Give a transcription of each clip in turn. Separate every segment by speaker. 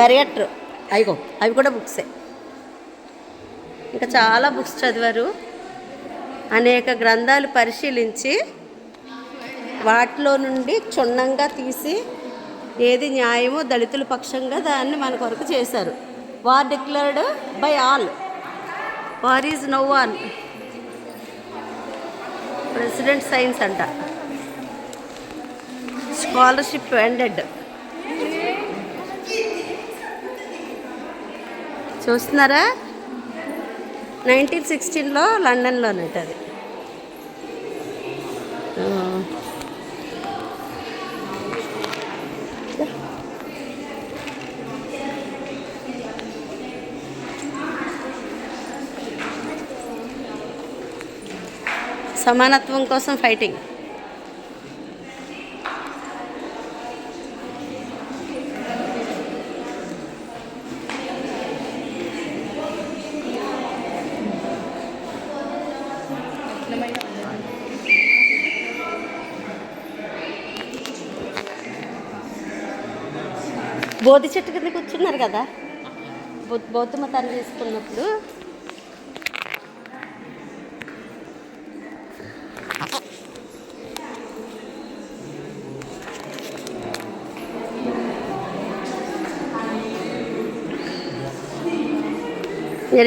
Speaker 1: పరిగెట్టరు. అయిగో అవి కూడా బుక్సే. ఇంకా చాలా బుక్స్ చదివారు. అనేక గ్రంథాలు పరిశీలించి వాటిలో నుండి క్షుణ్ణంగా తీసి ఏది న్యాయమో దళితుల పక్షంగా దాన్ని మన కొరకు చేశారు. War declared by all, war is no one. President signs అంట. Scholarship ended. చూస్తున్నారా? 1916లో లండన్లోనట అది. సమానత్వం కోసం ఫైటింగ్. బోధి చెట్టు కింద కూర్చున్నారు కదా బౌద్ధ మతాన్ని తీసుకున్నప్పుడు.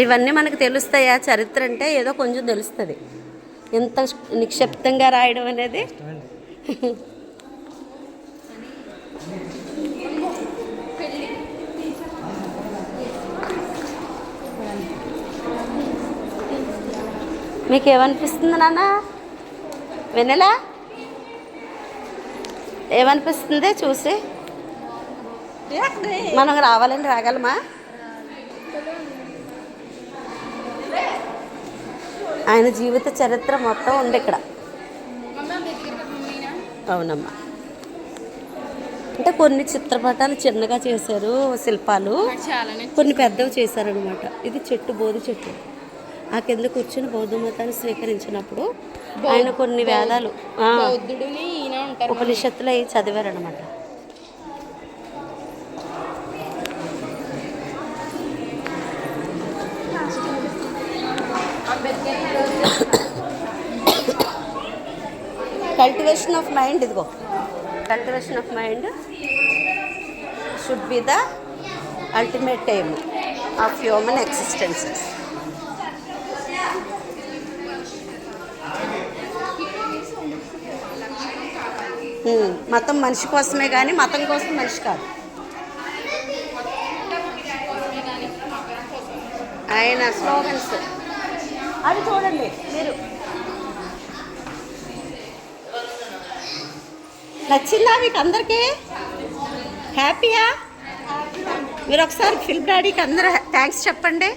Speaker 1: ఇవన్నీ మనకు తెలుస్తాయా? చరిత్ర అంటే ఏదో కొంచెం తెలుస్తుంది. ఎంత నిక్షిప్తంగా రాయడం అనేది. మీకు ఏమనిపిస్తుంది నాన్న? వెన్నెలా ఏమనిపిస్తుంది చూసి? మనం రావాలని రాగలమా? ఆయన జీవిత చరిత్ర మొత్తం ఉంది ఇక్కడ. అవునమ్మా. అంటే కొన్ని చిత్రపటాలు చిన్నగా చేశారు, శిల్పాలు కొన్ని పెద్దవి చేశారనమాట. ఇది చెట్టు, బోధి చెట్టు. ఆ కింద కూర్చుని బౌద్ధ మతాన్ని స్వీకరించినప్పుడు ఆయన కొన్ని వేదాలు, ఉపనిషత్తులు అవి చదివారనమాట. Cultivation of mind. ఇదిగో cultivation of mind should be the ultimate aim of human existences. మతం మనిషి కోసమే కానీ మతం కోసం మనిషి కాదు. ఆయన స్లోగన్స్ అవి చూడండి మీరు. నచ్చిందా మీకు అందరికీ? హ్యాపీయా? మీరు ఒకసారి ఫిల్మ్ డాడీకి అందరూ థ్యాంక్స్ చెప్పండి.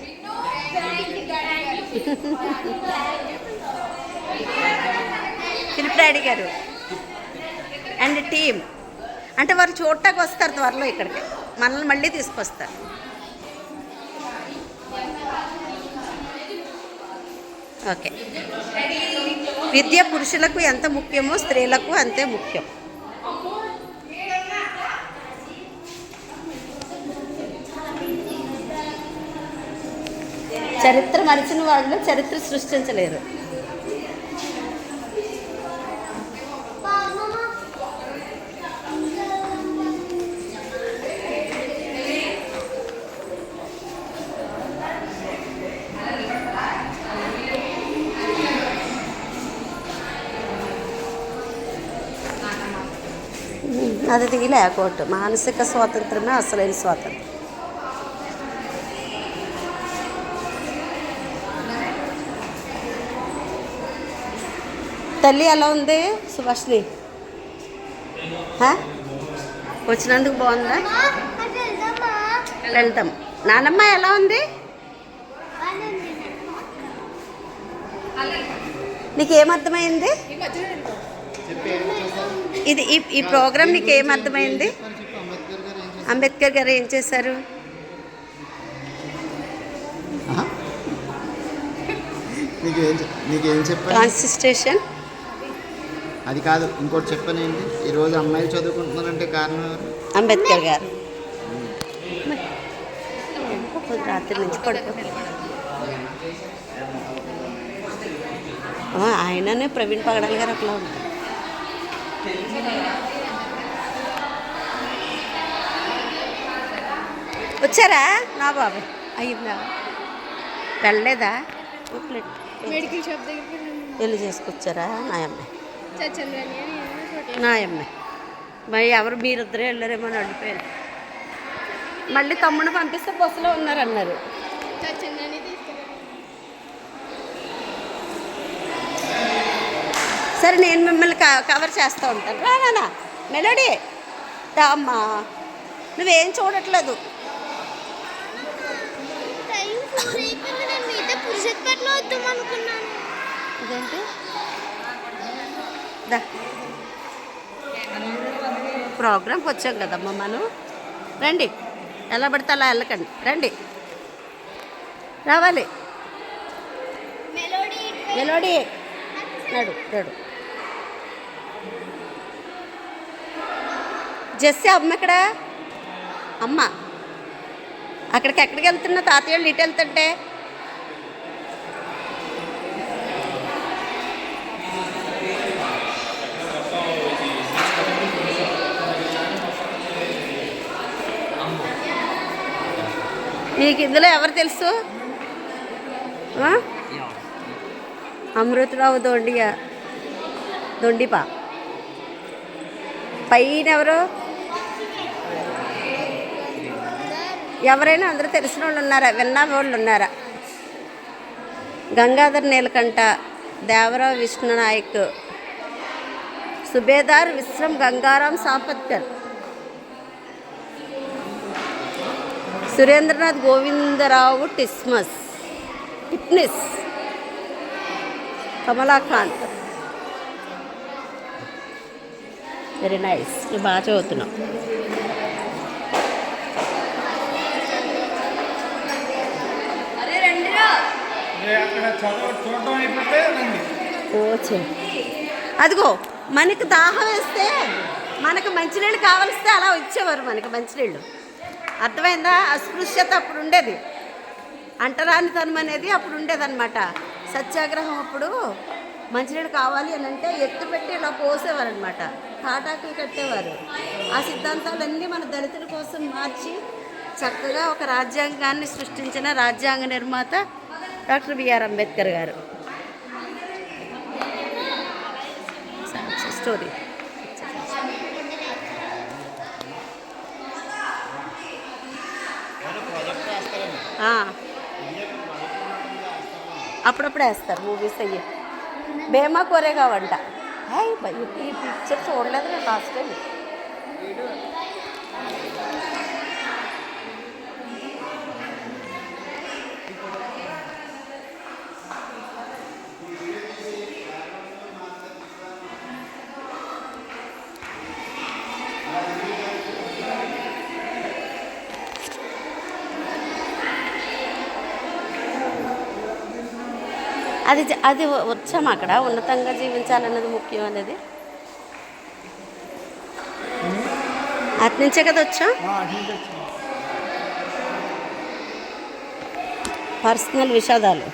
Speaker 1: ఫిలిప్ డాడీ గారు అండ్ టీమ్. అంటే వారు చూడటానికి వస్తారు త్వరలో ఇక్కడికి, మనల్ని మళ్ళీ తీసుకొస్తారు. ఓకే. విద్య పురుషులకు ఎంత ముఖ్యమో స్త్రీలకు అంతే ముఖ్యం. చరిత్ర మరిచిన వాళ్ళు చరిత్ర సృష్టించలేరు. అది దిగిలే కోర్టు. మానసిక స్వాతంత్రమే అసలైన స్వాతంత్రం. తల్లి ఎలా ఉంది సుభాష్ని? వచ్చినందుకు బాగుందా? వెళ్తాం. నానమ్మ ఎలా ఉంది? నీకేమర్థమైంది? ఇది ఈ ప్రోగ్రామ్ నీకు ఏమర్థమైంది? అంబేద్కర్ గారు ఏం చేశారు? కాన్స్టిట్యూషన్
Speaker 2: అది కాదు, ఇంకోటి చెప్పనండి. ఈరోజు అమ్మాయిలు చదువుకుంటున్నారంటే కారణం
Speaker 1: అంబేద్కర్ గారు. రాత్రి నుంచి పడుకో. ఆయననే ప్రవీణ్ పగడాల్ గారు అట్లా ఉంటారు. వచ్చారా నా బాబు? అయ్యిందా? వెళ్ళలేదా?
Speaker 3: మెడికల్ షాప్ దగ్గరికి
Speaker 1: వెళ్ళి చేసుకొచ్చారా? నాయమ్మ
Speaker 3: చంద్రని
Speaker 1: నాయమ్మ మరి ఎవరు మీరిద్దరే వెళ్ళారేమో అని అడిపోయారు. మళ్ళీ తమ్ముడు పంపిస్తే బస్సులో ఉన్నారన్నారు.
Speaker 3: చంద్రని తీసుకెళ్ళి
Speaker 1: సరే నేను మిమ్మల్ని కవర్ చేస్తూ ఉంటాను. రానా మెలోడీ రా అమ్మా, నువ్వేం చూడట్లేదు.
Speaker 3: పురుషత్పట్లో వద్దాం అనుకున్నాను.
Speaker 1: ఇదేంటి దా ప్రోగ్రామ్కి వచ్చాం కదమ్మా మనం. రండి, ఎలా పడితే అలా వెళ్ళకండి, రండి రావాలి. మెలోడీ నడు నడు. జెస్సీ అమ్మ ఎక్కడ? అమ్మ అక్కడికి ఎక్కడికి వెళ్తున్నా? తాతయ్య వాళ్ళు ఇటు వెళ్తుంటే నీకు ఇందులో ఎవరు తెలుసు? అమృతరావు దొండిపా. పైన ఎవరు? ఎవరైనా అందరూ తెలిసిన వాళ్ళు ఉన్నారా? విన్నా వాళ్ళు ఉన్నారా? గంగాధర్ నీలకంఠ, దేవరావు విష్ణునాయక్, సుబేదార్ విశ్రం గంగారాం సాపత్కర్, సురేంద్రనాథ్ గోవిందరావు టిప్నిస్, కమలాకాంత్. వెరీ నైస్, నువ్వు బాగా చదువుతున్నావు. అదిగో మనకి దాహం వేస్తే మనకు మంచినీళ్ళు కావలిస్తే అలా వచ్చేవారు మనకి మంచినీళ్ళు. అర్థమైందా? అస్పృశ్యత అప్పుడు ఉండేది, అంటరానితనం అనేది అప్పుడు ఉండేదన్నమాట. సత్యాగ్రహం అప్పుడు మంచినీళ్ళు కావాలి అని అంటే ఎత్తు పెట్టి ఇలా పోసేవారు అనమాట, తాటాకులు కట్టేవారు. ఆ సిద్ధాంతాలన్నీ మన దళితుల కోసం మార్చి చక్కగా ఒక రాజ్యాంగాన్ని సృష్టించిన రాజ్యాంగ నిర్మాత డాక్టర్ బిఆర్ అంబేద్కర్ గారు. స్టోరీ అప్పుడప్పుడు వేస్తారు మూవీస్ అయ్యి. భీమా కోరేగా వంట. ఈ పిక్చర్ చూడలేదు నేను లాస్ట్ టైం. అది వచ్చాము అక్కడ. ఉన్నతంగా జీవించాలన్నది ముఖ్యం అనేది అటు నుంచే కదా వచ్చాం. పర్సనల్ విషాదాలు.